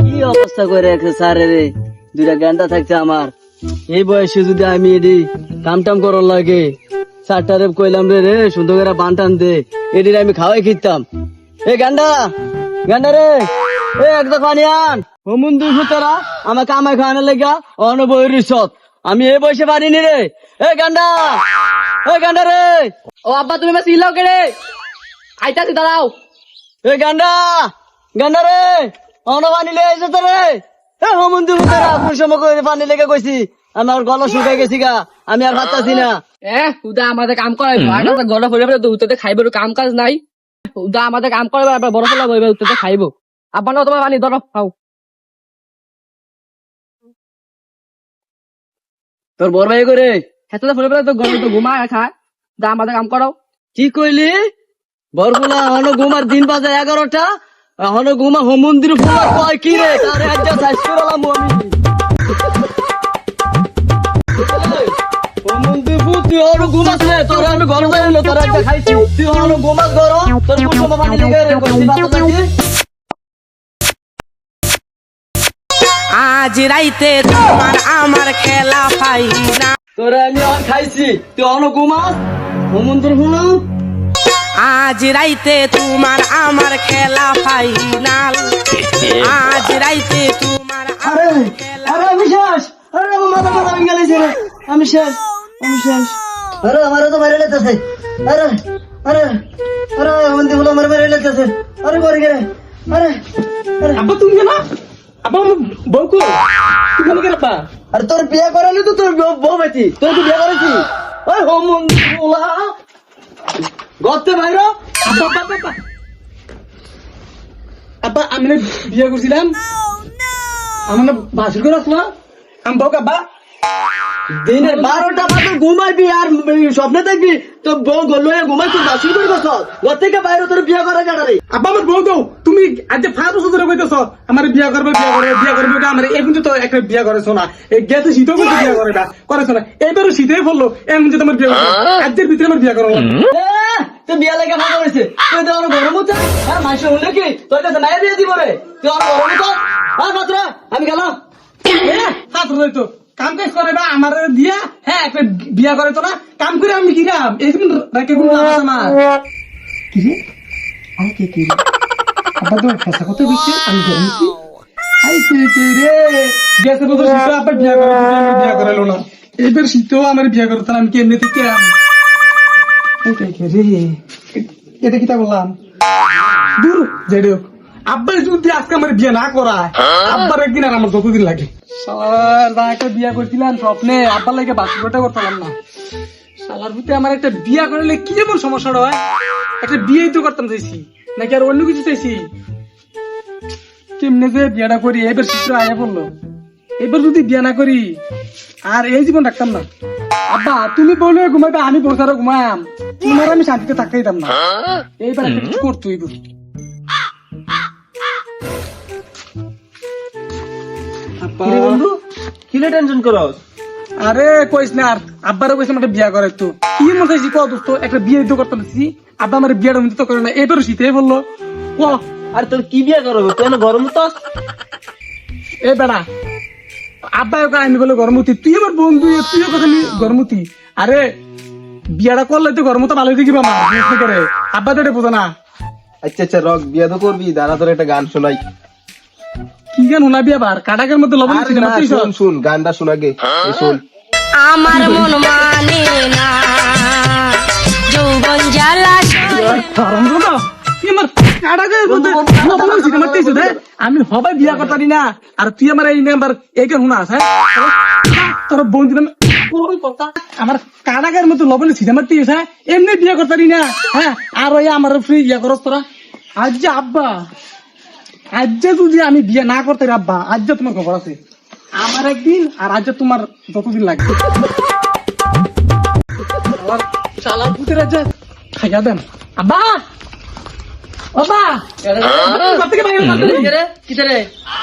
কি অবস্থা করে রাখছে স্যারে রে, দুইটা গান্ডা থাকছে আমার। এই বয়সে যদি আমি এটি কাম টাম করার লাগে, স্যারটারে কইলাম রে সুন্দর করে বান টান দে, এটির আমি খাওয়াই খেতাম। এ গান্ডা, গান্ডা রে, এ একদম পানি আন। হোমুন দুই ফুটারা আমাকে আমায় খাওয়ানোর লেগা অনবয়ের রিসত, আমি এই বয়সে পারিনি রে। এ গান্ডা, এ গান্ডা রে। ও আব্বা তুমি আমার সিলাও কে রে? আইতাছি দাঁড়াও। এ গান্ডা, গান্ডা রে, অন পানি লে এসে তো রে। এ হোমুন দুই ফুটারা কোন সময় করে পানি লেগে কইছি, আমার গলা শুকাই গেছি গা, আমি আর ভাবতাছি না। উদা আমাদের কাম করে গলা ফেলে ফেলে উত্তরতে খাইব, কাম কাজ নাই। উদা আমাদের কাম করে বড় ফেলা বইবে উত্তরতে খাইব। আব্বা না তোমার পানি ধরো খাও। তোর বড় ভাই করে হেতলে ফেলে ফেলে তো গরম তো ঘুমায় খায়। দা আমাদের কাম করো। কি কইলি? বরগুলা হন ঘুমার দিন বাজে 11টা, হন ঘুমা হোম মন্দির ফুলা কয় কি রে, তারে আজ্জা সাইজ করালাম আমি। হোম মন্দির ফু তুই হন ঘুমাস রে, তোরে আমি ঘর যাই না, তোরে আজ্জা খাইছি। তুই হন ঘুমাস ঘর, তোর পুষ্প পানি লেগে রে কইছি বাতা থাকি। আজ রাইতে তোমার আমার খেলা ফাইনা, তোরে আমি আর খাইছি, তুই হন ঘুমাস হোম মন্দির ফুলা। আজ রাইতে তোমার আমার খেলা ফাইনাল, আজ রাইতে তোমার আরে আমার খেলা। আরে আমি শেষ, আরে আমার মাথা মাথা ভেঙে গেছে রে, আমি শেষ, আমি শেষ। আরে আমারে তো মেরে লেতেছে, আরে আরে আরে বন্ধু বলে আমার মেরে লেতেছে, আরে মরে গেলে, আরে আরে আব্বা তুমি না আব্বা বউকু তুমি কেন পা? আরে তোর বিয়ে করালি তো তোর বউ বেটি, তোর কি বিয়ে করেছি? ওই হোম বন্ধুলা গতে বাইরো। আব্বা আব্বা আব্বা আব্বা আমি না বিয়ে করছিলাম, আমার না বাসুর করে আসলো, আমি বউক আব্বা দিনে 12টা বাজে ঘুমাইবি আর স্বপ্নে দেখবি তোর বউ গলয়ে ঘুমাই, তুই বাসি করে বস ঘর থেকে বাইরে, তোর বিয়ে করা জানা রে। আব্বা আমার বউ তো তুমি আজ 5 বছর ধরে কইতেছ আমার বিয়া করবে বিয়া করবে বিয়া করবে, আমার এখন তো একটা বিয়া করেছো না, এই গেছে শীতও কিন্তু বিয়া করে না করেছো না, এবারও শীতেই পড়লো এমন যে তোমার বিয়া করবে, আজকের ভিতরে আমার বিয়া করো। তুই বিয়া লেগে ভালো হয়েছে, তুই তো অনেক গরম হচ্ছে আর মাসে হলে কি তোর কাছে মায়ের বিয়ে দিব রে, তুই অনেক গরম হতো। আর মাত্র আমি গেলাম। হাত রইতো কাম কাজ করে না আমার দিয়া, হ্যাঁ একটা বিয়া করে তো না, কাম করে আমি কি কাম এই রাখে কোনো লাভ আছে আমার কি রে? আমি কে কি আব্বা তো ফেসা কত বেশি আমি গরম কি আই কে রে গেছে বছর শীত আব্বা বিয়া করে আমি বিয়া করালো না, এবার শীতও আমার বিয়া করতে আমি কেমনে থেকে রে এটা কি তা বললাম দূর যাই হোক। আব্বা যদি আজকে আমার বিয়ে না করায়, আব্বার একদিন আর আমার যতদিন লাগে। একটা বিয়া করছিলাম স্বপ্নে, আব্বার লাগে বাসুরটা করতাম না, শালার ভূতে আমার একটা বিয়া করলে কি যেমন সমস্যাটা হয়, একটা বিয়েই তো করতাম চাইছি নাকি আর অন্য কিছু চাইছি, কেমনে যে বিয়াটা করি, এবার শীঘ্র আয়া পড়লো, এবার যদি বিয়া না করি আর এই জীবন রাখতাম না। আব্বা তুমি বলে ঘুমাইবে, আমি বসারও ঘুমায়াম, তোমার আমি শান্তিতে থাকতে দিতাম না, এইবার একটা কিছু করতো এইবার। বন্ধু কিলে টেনশন করস? আরে কইস না, আর আব্বারও কইস আমাকে বিয়া করে, তো কি মনে চাইছি ক দোস্ত, একটা বিয়ে তো করতে পারছি, আব্বা আমার বিয়েটা মধ্যে তো করে না, এবারও শীতে বললো ক। আর তোর কি বিয়ে করবো, তুই গরম হতো? এ বেড়া আব্বা আমি বলে গরমতি, তুই আমার বন্ধু, তুইও কথা গরমতি, আরে বিয়াটা করলে তো গরমতা ভালোই দেখিব আমার করে, আব্বা তো এটা বোঝে না। আচ্ছা আচ্ছা রক বিয়া তো করবি, দাঁড়া তোর একটা গান শোনাই। কি গান শোনাবি আবার? কাটাকের মধ্যে লবণ আরে না, শুন শুন গানটা শোনাগে, এই শোন। আমার মন মানে না যৌবন জ্বালা, আমি হবাই বিয়া করতারি না, আর তুই আমার এই নাম্বার এইটা শুনা আছে তোর বন্ধু আমার কানাকের মতো লবণে ছিটে মারতে হ্যাঁ, এমনি বিয়া করতারি না, হ্যাঁ আর ওই আমার ফ্রি বিয়া করস তোরা। আজ যে আব্বা আজ যে যদি আমি বিয়ে না করতে আব্বা, আজ যে তোমার খবর আছে, আমার একদিন আর আজ যে তোমার যতদিন লাগবে, চালার ভূতের আজ খাইয়া দেন আব্বা। আব্বা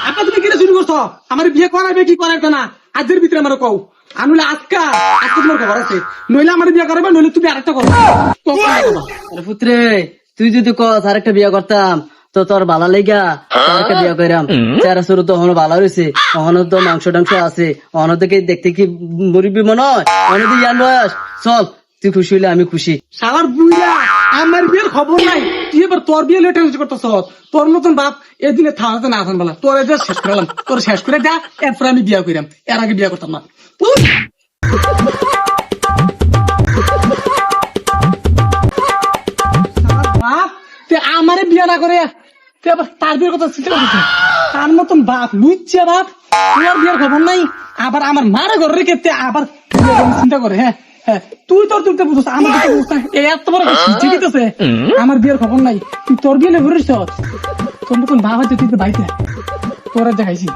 আব্বা তুমি কিনে শুরু করছো, আমার বিয়ে করাবে কি করাবে না আজের ভিতরে আমার কও, আনুলে আজকে আজকে তোমার খবর আছে, নইলে আমার বিয়ে করাবে, নইলে তুমি আরেকটা করো। পুত্রে তুই যদি কস আরেকটা বিয়ে করতাম, তো তোর ভালো লেগা তোরকে বিয়া কইরাম চেহারা শুরু তো হনো ভালো হয়েছে অহনো তো মাংস টাংস আছে অহনো থেকে দেখতে কি মুরব্বী মনে হয় অহনো তো ইয়ান বয়স চল তুই খুশি হইলে আমি খুশি শালার বুইরা আমার বিয়ের খবর নাই তুই এবার তোর বিয়ে লেটে করতেছ তোর মতন বাপ এদিনে থামাতে না আসান বলা তোর এদের শেষ করলাম তোর শেষ করে যা এরপর আমি বিয়া করিলাম এর আগে বিয়া করতাম না উফ! শালার বাপ তুই আমারে বিয়া না করে তুই আবার তার বিয়ের কথা চিন্তা করছিস তার মতন বাপ লুচ্ছা বাপ তোমার বিয়ের খবর নাই আবার আমার মারে ঘরে রেখে তুই আবার বিয়ে করার চিন্তা করে হ্যাঁ হ্যাঁ তুই তোর তুলতে বুঝছিস আমার দিকে বুঝছ না এই এত বড় ঠিক আছে আমার বিয়ের খবর নাই তুই তোর বিয়ে ঘুরিস তোর মতন বাপ আছে তুই তো বাইতে তোরা দেখাইছি